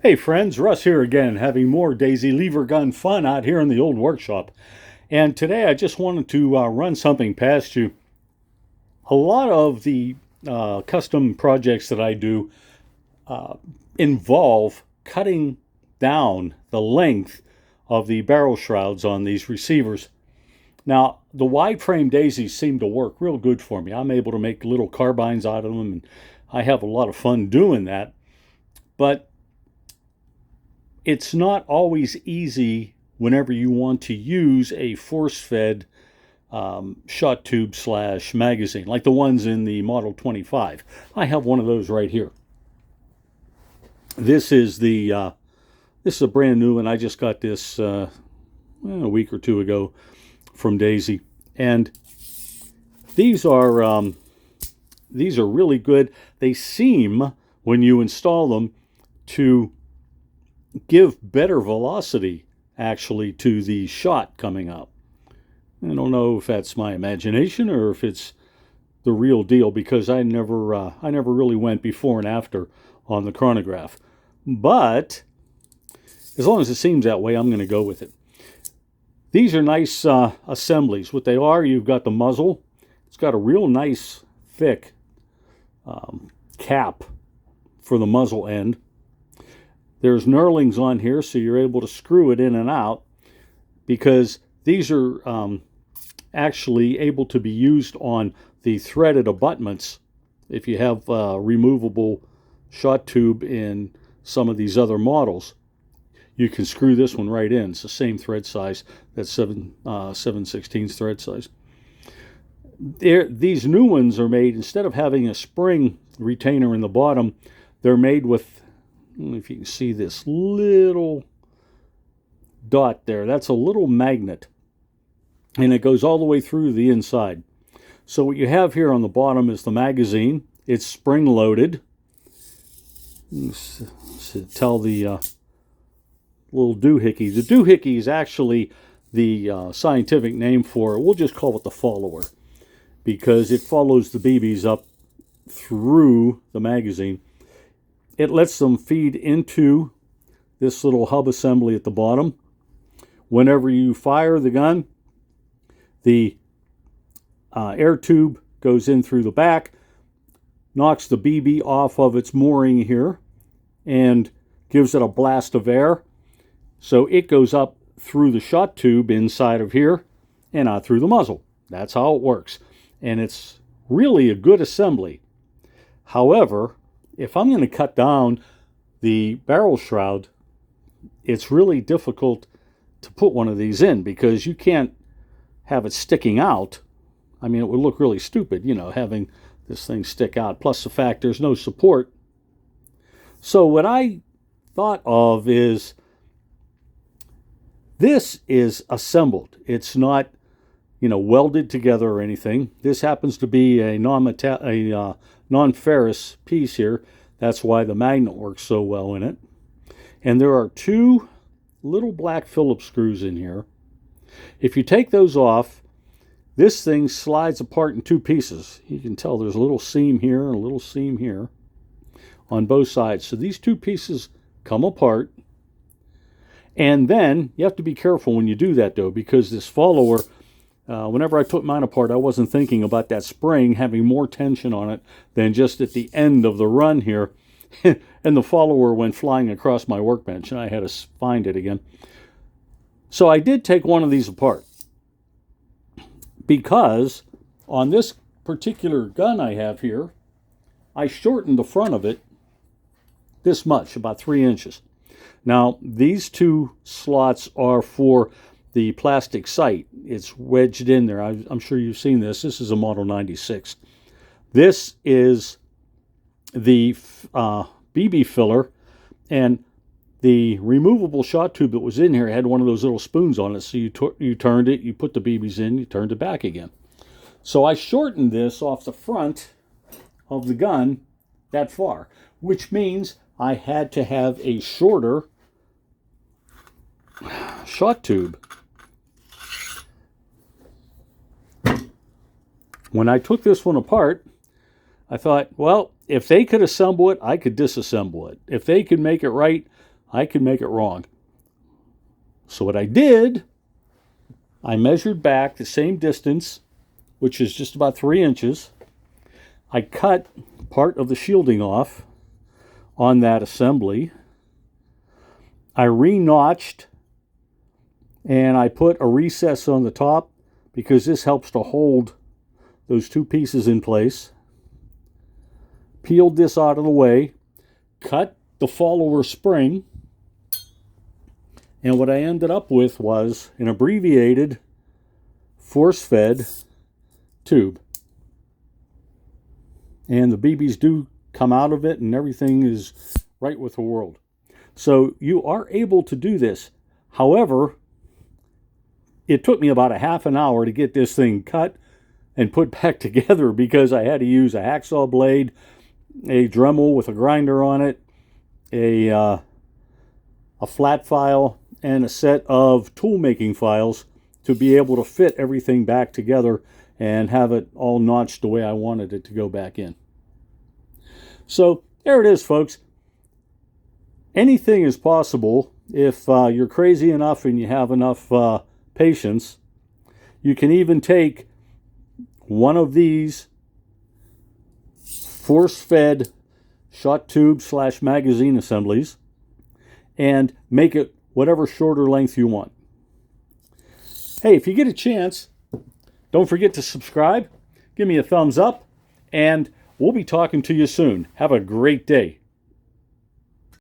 Hey friends, Russ here again, having more Daisy lever gun fun out here in the old workshop. And today I just wanted to run something past you. A lot of the custom projects that I do involve cutting down the length of the barrel shrouds on these receivers. Now, the wide frame daisies seem to work real good for me. I'm able to make little carbines out of them, and I have a lot of fun doing that. But it's not always easy whenever you want to use a force-fed shot tube slash magazine, like the ones in the Model 25. I have one of those right here. This is a brand new one. I just got this a week or two ago from Daisy, and these are really good. They seem, when you install them, to give better velocity actually to the shot coming up. I don't know if that's my imagination or if it's the real deal, because I never really went before and after on the chronograph. But as long as it seems that way, I'm going to go with it. These are nice assemblies. What they are, you've got the muzzle. It's got a real nice thick cap for the muzzle end. There's knurlings on here, so you're able to screw it in and out, because these are actually able to be used on the threaded abutments. If you have a removable shot tube in some of these other models, you can screw this one right in. It's the same thread size, that's 7/16 thread size. These new ones are made, instead of having a spring retainer in the bottom, they're made with, I don't know if you can see this little dot there. That's a little magnet, and it goes all the way through the inside. So what you have here on the bottom is the magazine. It's spring-loaded. Tell the little doohickey. The doohickey is actually the scientific name for it. We'll just call it the follower, because it follows the BBs up through the magazine. It lets them feed into this little hub assembly at the bottom. Whenever you fire the gun, the air tube goes in through the back, knocks the BB off of its mooring here, and gives it a blast of air. So it goes up through the shot tube inside of here and out through the muzzle. That's how it works. And it's really a good assembly. However, if I'm going to cut down the barrel shroud, it's really difficult to put one of these in, because you can't have it sticking out. I mean, it would look really stupid, having this thing stick out, plus the fact there's no support. So what I thought of is, this is assembled. It's not, welded together or anything. This happens to be a non-ferrous piece here. That's why the magnet works so well in it. And there are two little black Phillips screws in here. If you take those off, this thing slides apart in two pieces. You can tell there's a little seam here and a little seam here on both sides. So these two pieces come apart. And then you have to be careful when you do that, though, because this follower, whenever I put mine apart, I wasn't thinking about that spring having more tension on it than just at the end of the run here. And the follower went flying across my workbench, and I had to find it again. So I did take one of these apart, because on this particular gun I have here, I shortened the front of it this much, about 3 inches. Now, these two slots are for the plastic sight. It's wedged in there. I'm sure you've seen this. This is a Model 96. This is the BB filler, and the removable shot tube that was in here had one of those little spoons on it. So you turned it, you put the BBs in, you turned it back again. So I shortened this off the front of the gun that far, which means I had to have a shorter shot tube. When I took this one apart, I thought, well, if they could assemble it, I could disassemble it. If they could make it right, I could make it wrong. So what I did, I measured back the same distance, which is just about 3 inches. I cut part of the shielding off on that assembly. I re-notched, and I put a recess on the top because this helps to hold those two pieces in place. Peeled this out of the way, cut the follower spring, and what I ended up with was an abbreviated force-fed tube. And the BBs do come out of it, and everything is right with the world. So you are able to do this. However, it took me about a half an hour to get this thing cut and put back together because I had to use a hacksaw blade, a Dremel with a grinder on it, a flat file, and a set of tool making files to be able to fit everything back together and have it all notched the way I wanted it to go back in. So there it is, folks. Anything is possible if you're crazy enough and you have enough patience. You can even take one of these force-fed shot tube / magazine assemblies and make it whatever shorter length you want. Hey, if you get a chance, don't forget to subscribe, give me a thumbs up, and we'll be talking to you soon. Have a great day.